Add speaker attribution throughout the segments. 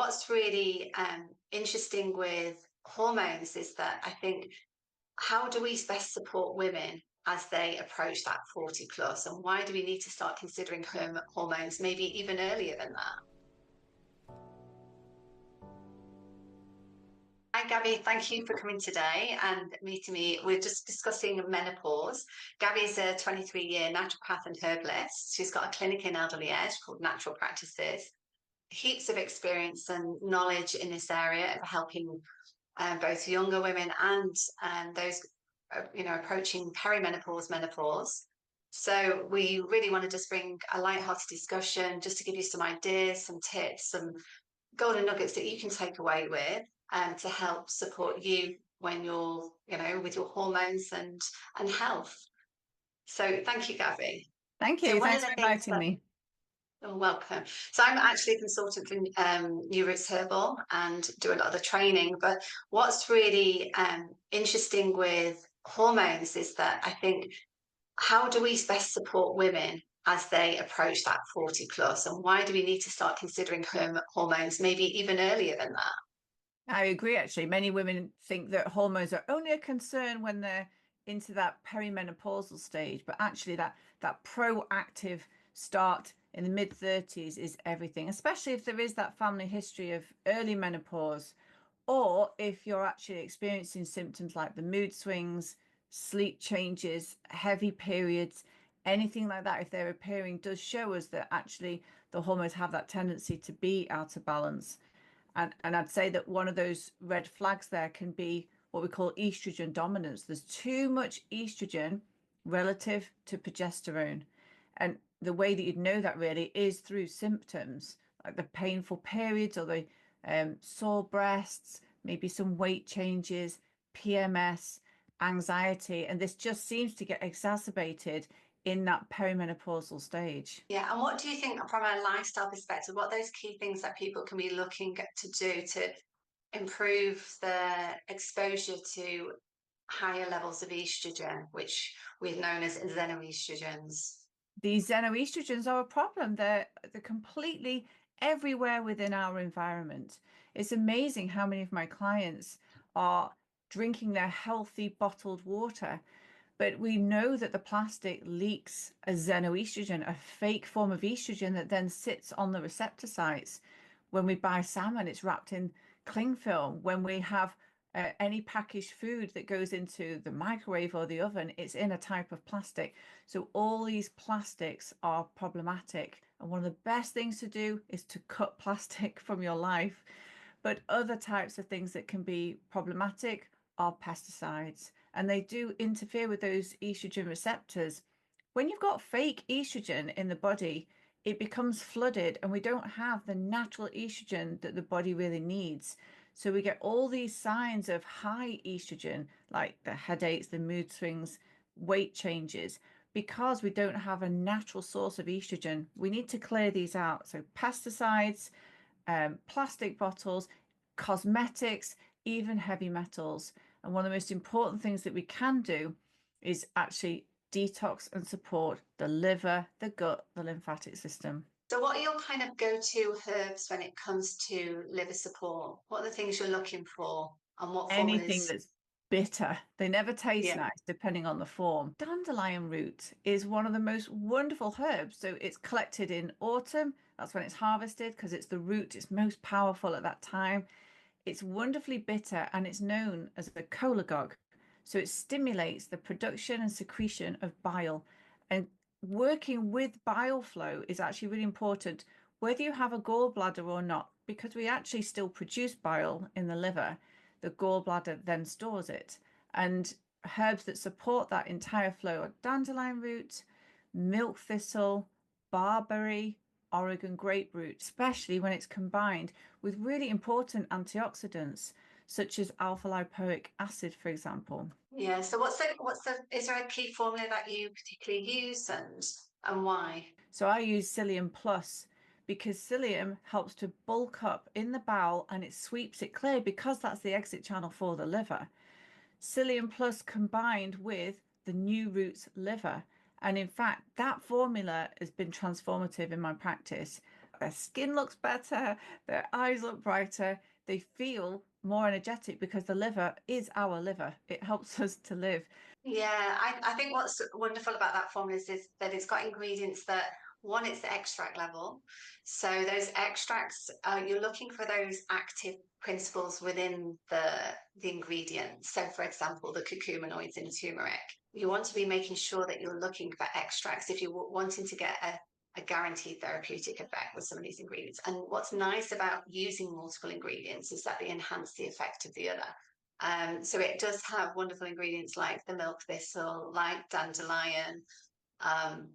Speaker 1: what's really interesting with hormones is that I think, how do we best support women as they approach that 40 plus, and why do we need to start considering hormones maybe even earlier than that? Hi, Gabby. Thank you for coming today and meeting me. We're just discussing menopause. Gabby's a 23-year naturopath and herbalist. She's got a clinic in Elderly Edge called Natural Practices. Heaps of experience and knowledge in this area of helping both younger women and those approaching perimenopause, menopause. So we really want to just bring a light-hearted discussion, just to give you some ideas, some tips, some golden nuggets that you can take away with, to help support you when you're, with your hormones and health. So thank you, Gabby.
Speaker 2: Thank
Speaker 1: So
Speaker 2: you.
Speaker 1: one of
Speaker 2: Thanks
Speaker 1: the
Speaker 2: for
Speaker 1: things
Speaker 2: inviting
Speaker 1: that
Speaker 2: me.
Speaker 1: You're welcome. So I'm actually a consultant for New Roots Herbal and do a lot of the training. But what's really interesting with hormones is that I think, how do we best support women as they approach that 40 plus, and why do we need to start considering hormones maybe even earlier than that?
Speaker 2: I agree, actually. Many women think that hormones are only a concern when they're into that perimenopausal stage, but actually that proactive start in the mid 30s is everything, especially if there is that family history of early menopause, or if you're actually experiencing symptoms like the mood swings, sleep changes, heavy periods, anything like that. If they're appearing, does show us that actually the hormones have that tendency to be out of balance. And I'd say that one of those red flags there can be what we call estrogen dominance. There's too much estrogen relative to progesterone. And the way that you'd know that really is through symptoms like the painful periods or the sore breasts, maybe some weight changes, PMS, anxiety. And this just seems to get exacerbated in that perimenopausal stage.
Speaker 1: Yeah, and what do you think from a lifestyle perspective, what are those key things that people can be looking to do to improve the exposure to higher levels of estrogen, which we've known as xenoestrogens?
Speaker 2: These xenoestrogens are a problem. They're completely everywhere within our environment. It's amazing how many of my clients are drinking their healthy bottled water, but we know that the plastic leaks a xenoestrogen, a fake form of estrogen that then sits on the receptor sites. When we buy salmon, it's wrapped in cling film. When we have any packaged food that goes into the microwave or the oven, it's in a type of plastic. So all these plastics are problematic. And one of the best things to do is to cut plastic from your life. But other types of things that can be problematic are pesticides, and they do interfere with those estrogen receptors. When you've got fake estrogen in the body, it becomes flooded, and we don't have the natural estrogen that the body really needs. So we get all these signs of high estrogen, like the headaches, the mood swings, weight changes, because we don't have a natural source of estrogen. We need to clear these out. So pesticides, plastic bottles, cosmetics, even heavy metals. And one of the most important things that we can do is actually detox and support the liver, the gut, the lymphatic system.
Speaker 1: So, what are your kind of go-to herbs when it comes to liver support? What are the things you're looking for, and what
Speaker 2: Anything
Speaker 1: formulas?
Speaker 2: that's bitter, they never taste
Speaker 1: Yeah.
Speaker 2: nice depending on the form. Dandelion root is one of the most wonderful herbs. So it's collected in autumn. That's when it's harvested because it's the root, it's most powerful at that time. It's wonderfully bitter and it's known as a cholagogue. So it stimulates the production and secretion of bile. And working with bile flow is actually really important, whether you have a gallbladder or not, because we actually still produce bile in the liver. The gallbladder then stores it. And herbs that support that entire flow are dandelion root, milk thistle, barberry, Oregon grapefruit, especially when it's combined with really important antioxidants, such as alpha lipoic acid, for example.
Speaker 1: Yeah. So, is there a key formula that you particularly use, and why?
Speaker 2: So I use Psyllium Plus because psyllium helps to bulk up in the bowel and it sweeps it clear because that's the exit channel for the liver. Psyllium Plus combined with the New Roots liver. And in fact, that formula has been transformative in my practice. their skin looks better, their eyes look brighter, they feel more energetic because the liver is our liver. It helps us to live.
Speaker 1: Yeah, I think what's wonderful about that formula is that it's got ingredients that, one, it's the extract level. So those extracts, you're looking for those active principles within the ingredients. So for example, the curcuminoids in turmeric. You want to be making sure that you're looking for extracts if you're wanting to get a guaranteed therapeutic effect with some of these ingredients. And what's nice about using multiple ingredients is that they enhance the effect of the other. So it does have wonderful ingredients like the milk thistle, like dandelion, um,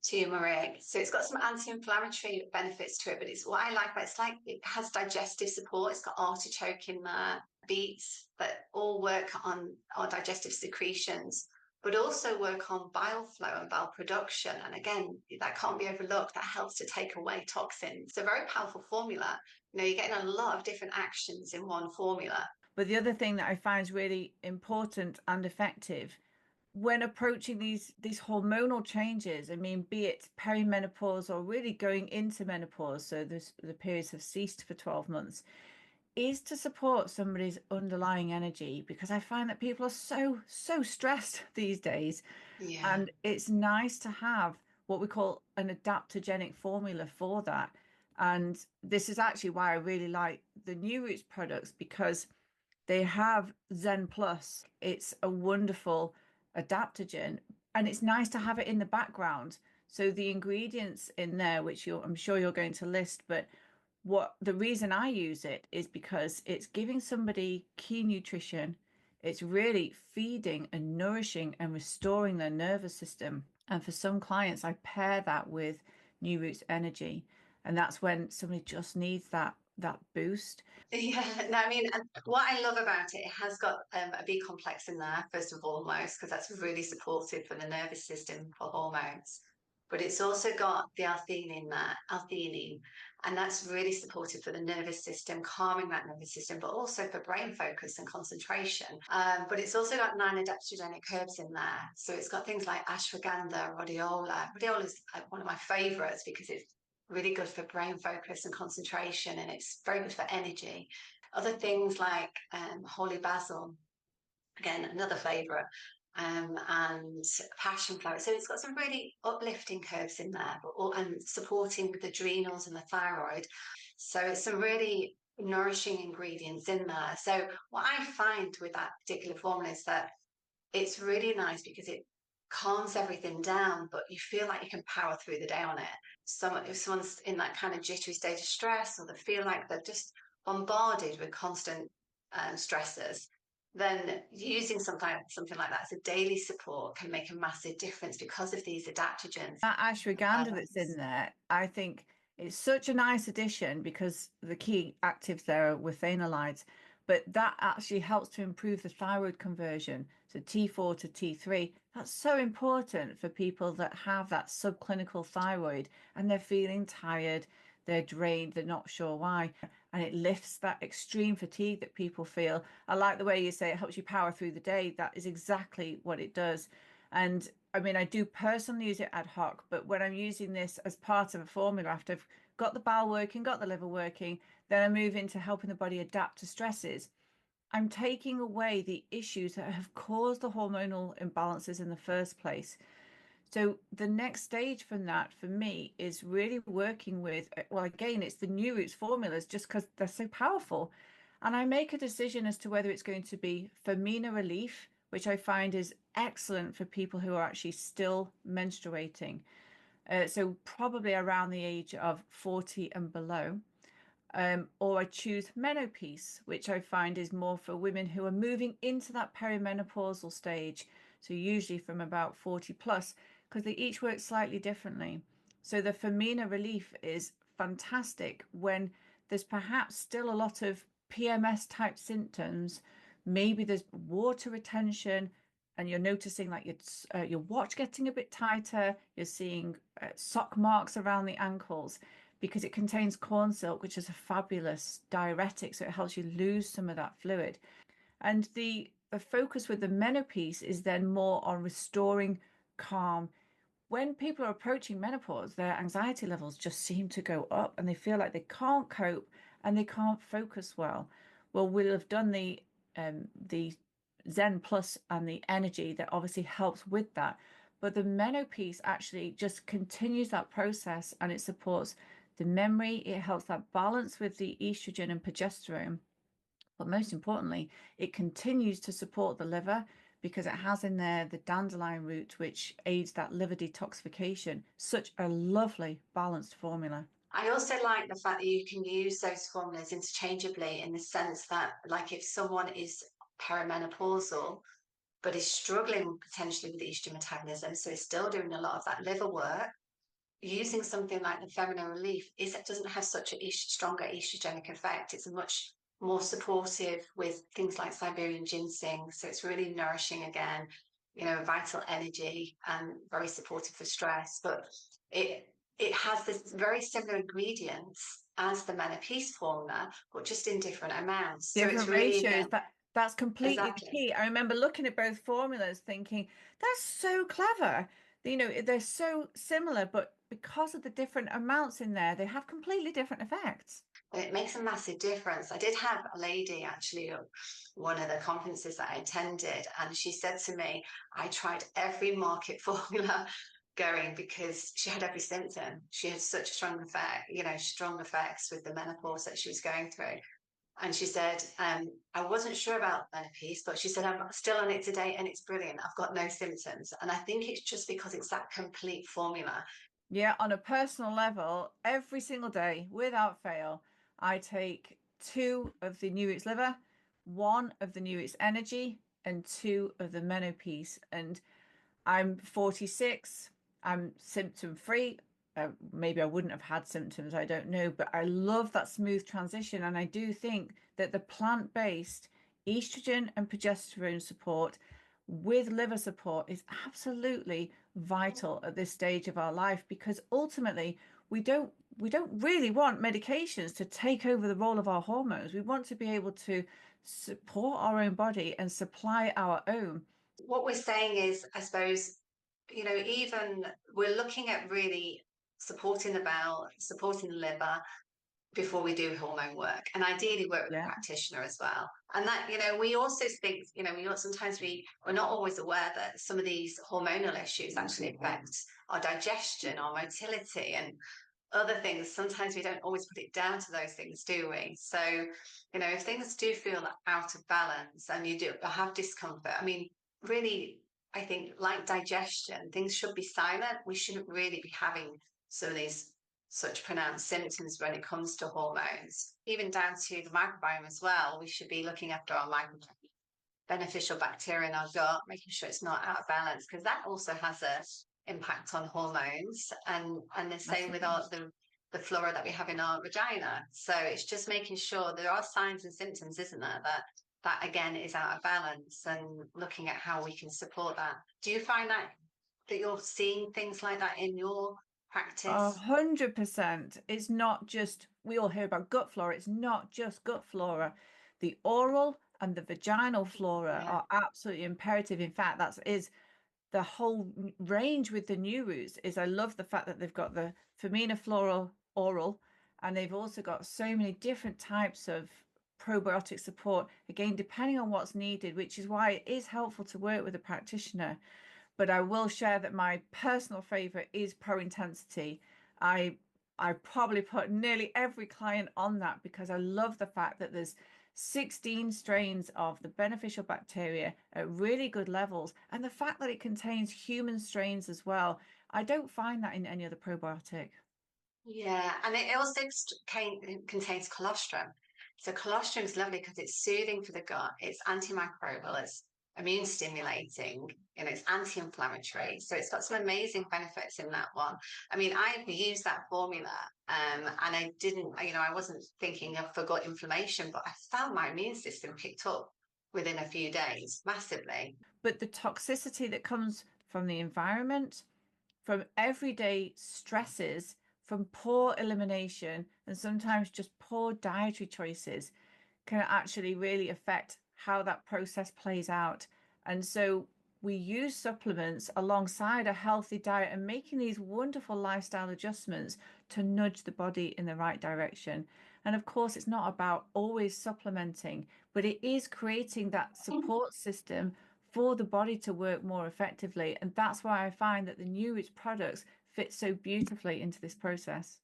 Speaker 1: turmeric. So it's got some anti-inflammatory benefits to it, but it's what I like about it's like it has digestive support. It's got artichoke in there, beets that all work on our digestive secretions, but also work on bile flow and bile production. And again, that can't be overlooked. That helps to take away toxins. It's a very powerful formula. You know, you're getting a lot of different actions in one formula.
Speaker 2: But the other thing that I find is really important and effective when approaching these hormonal changes, I mean, be it perimenopause or really going into menopause, so the periods have ceased for 12 months, is to support somebody's underlying energy because I find that people are so stressed these days.
Speaker 1: Yeah.
Speaker 2: And it's nice to have what we call an adaptogenic formula for that. And this is actually why I really like the New Roots products because they have Zen Plus. It's a wonderful adaptogen, and it's nice to have it in the background. So the ingredients in there, which I'm sure you're going to list, but what the reason I use it is because it's giving somebody key nutrition. It's really feeding and nourishing and restoring their nervous system. And for some clients, I pair that with New Roots Energy, and that's when somebody just needs that boost.
Speaker 1: Yeah, no, I mean, and what I love about it, it has got a B complex in there, first of all, most, because that's really supportive for the nervous system for hormones. But it's also got the L-theanine in there, L-theanine, and that's really supportive for the nervous system, calming that nervous system, but also for brain focus and concentration. But it's also got 9 adaptogenic herbs in there. So it's got things like ashwagandha, rhodiola. Rhodiola is one of my favorites because it's really good for brain focus and concentration, and it's very good for energy. Other things like holy basil, again, another favourite, and passion flower. So it's got some really uplifting herbs in there, but and supporting with the adrenals and the thyroid. So it's some really nourishing ingredients in there. So what I find with that particular formula is that it's really nice because it calms everything down, but you feel like you can power through the day on it. If someone's in that kind of jittery state of stress, or they feel like they're just bombarded with constant stressors, then using something like that as a daily support can make a massive difference because of these adaptogens.
Speaker 2: That ashwagandha that's in there, I think it's such a nice addition because the key actives there were phenolides, but that actually helps to improve the thyroid conversion. So T4 to T3, that's so important for people that have that subclinical thyroid and they're feeling tired, they're drained, they're not sure why. And it lifts that extreme fatigue that people feel. I like the way you say it helps you power through the day. That is exactly what it does. And I mean, I do personally use it ad hoc, but when I'm using this as part of a formula, after I've got the bowel working, got the liver working, then I move into helping the body adapt to stresses. I'm taking away the issues that have caused the hormonal imbalances in the first place. So the next stage from that for me is really working with, well, again, it's the New Roots formulas just because they're so powerful. And I make a decision as to whether it's going to be FeminaRelief, which I find is excellent for people who are actually still menstruating. So probably around the age of 40 and below. Or I choose Menopause, which I find is more for women who are moving into that perimenopausal stage. So usually from about 40 plus, because they each work slightly differently. So the FeminaRelief is fantastic when there's perhaps still a lot of PMS type symptoms. Maybe there's water retention, and you're noticing like your watch getting a bit tighter. You're seeing sock marks around the ankles because it contains corn silk, which is a fabulous diuretic, so it helps you lose some of that fluid. And the focus with the menopause is then more on restoring calm, when people are approaching menopause, their anxiety levels just seem to go up and they feel like they can't cope and they can't focus well. Well, we'll have done the Zen Plus and the energy that obviously helps with that. But the Meno piece actually just continues that process and it supports the memory. It helps that balance with the estrogen and progesterone. But most importantly, it continues to support the liver because it has in there the dandelion root, which aids that liver detoxification. Such a lovely balanced formula.
Speaker 1: I also like the fact that you can use those formulas interchangeably in the sense that, like, if someone is perimenopausal but is struggling potentially with estrogen metabolism, so is still doing a lot of that liver work, using something like the FeminaRelief is it doesn't have such a stronger estrogenic effect. It's a much more supportive with things like Siberian ginseng. So it's really nourishing again, vital energy and very supportive for stress. But it has this very similar ingredients as the Menopause formula, but just in different amounts. So it's
Speaker 2: Different
Speaker 1: really
Speaker 2: ratios.
Speaker 1: again
Speaker 2: That's completely the
Speaker 1: exactly.
Speaker 2: key. I remember looking at both formulas thinking, that's so clever. They're so similar, but because of the different amounts in there, they have completely different effects.
Speaker 1: It makes a massive difference. I did have a lady actually at one of the conferences that I attended, and she said to me, I tried every market formula going because she had every symptom. She had such a strong effect, strong effects with the menopause that she was going through. And she said, I wasn't sure about menopause, but she said, I'm still on it today and it's brilliant. I've got no symptoms. And I think it's just because it's that complete formula.
Speaker 2: Yeah, on a personal level, every single day, without fail, I take two of the New Roots liver, one of the New Roots energy, and two of the Menopause. And I'm 46. I'm symptom free. Maybe I wouldn't have had symptoms, I don't know, but I love that smooth transition. And I do think that the plant-based estrogen and progesterone support with liver support is absolutely vital at this stage of our life because ultimately we don't really want medications to take over the role of our hormones. We want to be able to support our own body and supply our own.
Speaker 1: What we're saying is, I suppose, even we're looking at really supporting the bowel, supporting the liver before we do hormone work, and ideally work with a
Speaker 2: Yeah.
Speaker 1: practitioner as well. And that, we also think, sometimes we're not always aware that some of these hormonal issues actually affect our digestion, our motility, and other things. Sometimes we don't always put it down to those things, do we? So, if things do feel out of balance and you do have discomfort, I mean, really, I think like digestion, things should be silent. We shouldn't really be having some of these such pronounced symptoms when it comes to hormones, even down to the microbiome as well. We should be looking after our microbiome, beneficial bacteria in our gut, making sure it's not out of balance, because that also has a impact on hormones, and the same with
Speaker 2: Massively.
Speaker 1: the flora that we have in our vagina. So it's just making sure there are signs and symptoms, isn't there, that again is out of balance, and looking at how we can support that. Do you find that you're seeing things like that in your
Speaker 2: A
Speaker 1: practice?
Speaker 2: 100%. It's not just, we all hear about gut flora. It's not just gut flora. The oral and the vaginal flora
Speaker 1: Yeah.
Speaker 2: are absolutely imperative. In fact, that is the whole range with the new roots is I love the fact that they've got the FeminaFlora oral and they've also got so many different types of probiotic support, again, depending on what's needed, which is why it is helpful to work with a practitioner. But I will share that my personal favorite is Pro Intensity. I I probably put nearly every client on that because I love the fact that there's 16 strains of the beneficial bacteria at really good levels, and the fact that it contains human strains as well. I don't find that in any other probiotic.
Speaker 1: Yeah, and it also contains colostrum. So colostrum is lovely because it's soothing for the gut, it's antimicrobial, it's immune stimulating, it's anti-inflammatory. So it's got some amazing benefits in that one. I mean, I've used that formula, and I didn't, I wasn't thinking of for gut inflammation, but I found my immune system picked up within a few days massively.
Speaker 2: But the toxicity that comes from the environment, from everyday stresses, from poor elimination, and sometimes just poor dietary choices can actually really affect how that process plays out. And so we use supplements alongside a healthy diet and making these wonderful lifestyle adjustments to nudge the body in the right direction. And of course, it's not about always supplementing, but it is creating that support system for the body to work more effectively. And that's why I find that the new age products fit so beautifully into this process.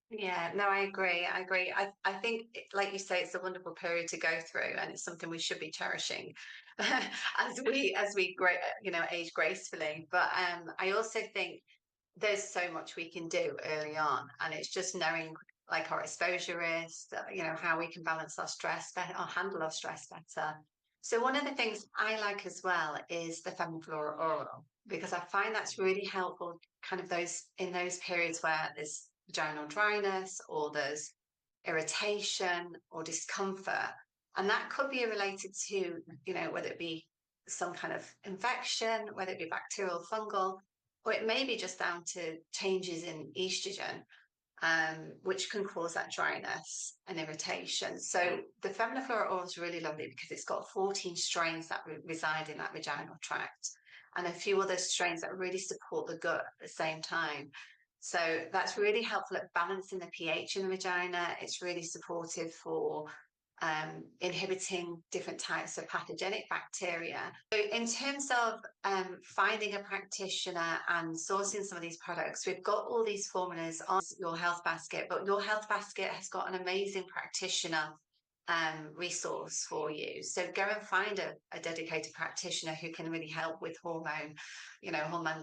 Speaker 1: Yeah, no, I agree. I agree. I think, like you say, it's a wonderful period to go through, and it's something we should be cherishing as we age gracefully. But I also think there's so much we can do early on, and it's just knowing like our exposure risk, how we can balance our stress better or handle our stress better. So one of the things I like as well is the FeminaFlora oil because I find that's really helpful, kind of those periods where there's vaginal dryness or there's irritation or discomfort, and that could be related to whether it be some kind of infection, whether it be bacterial, fungal, or it may be just down to changes in estrogen, which can cause that dryness and irritation. So the FeminaFlora oil is really lovely because it's got 14 strains that reside in that vaginal tract and a few other strains that really support the gut at the same time. So that's really helpful at balancing the pH in the vagina. It's really supportive for inhibiting different types of pathogenic bacteria. So in terms of finding a practitioner and sourcing some of these products, we've got all these formulas on Your Health Basket, but Your Health Basket has got an amazing practitioner resource for you. So go and find a dedicated practitioner who can really help with hormone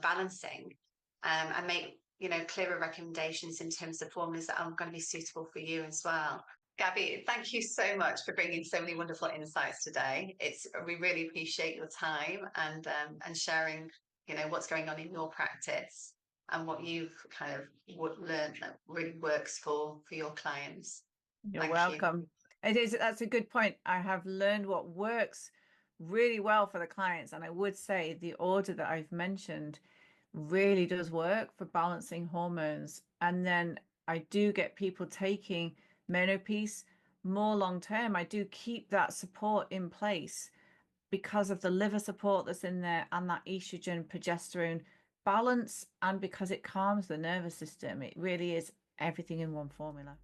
Speaker 1: balancing, and make clearer recommendations in terms of formulas that are going to be suitable for you as well. Gabi, thank you so much for bringing so many wonderful insights today. We really appreciate your time and sharing, what's going on in your practice and what you've kind of learned that really works for your clients.
Speaker 2: You're
Speaker 1: Thank you.
Speaker 2: welcome. That's a good point. I have learned what works really well for the clients, and I would say the order that I've mentioned really does work for balancing hormones. And then I do get people taking Menopause more long term. I do keep that support in place because of the liver support that's in there and that estrogen progesterone balance, and because it calms the nervous system. It really is everything in one formula.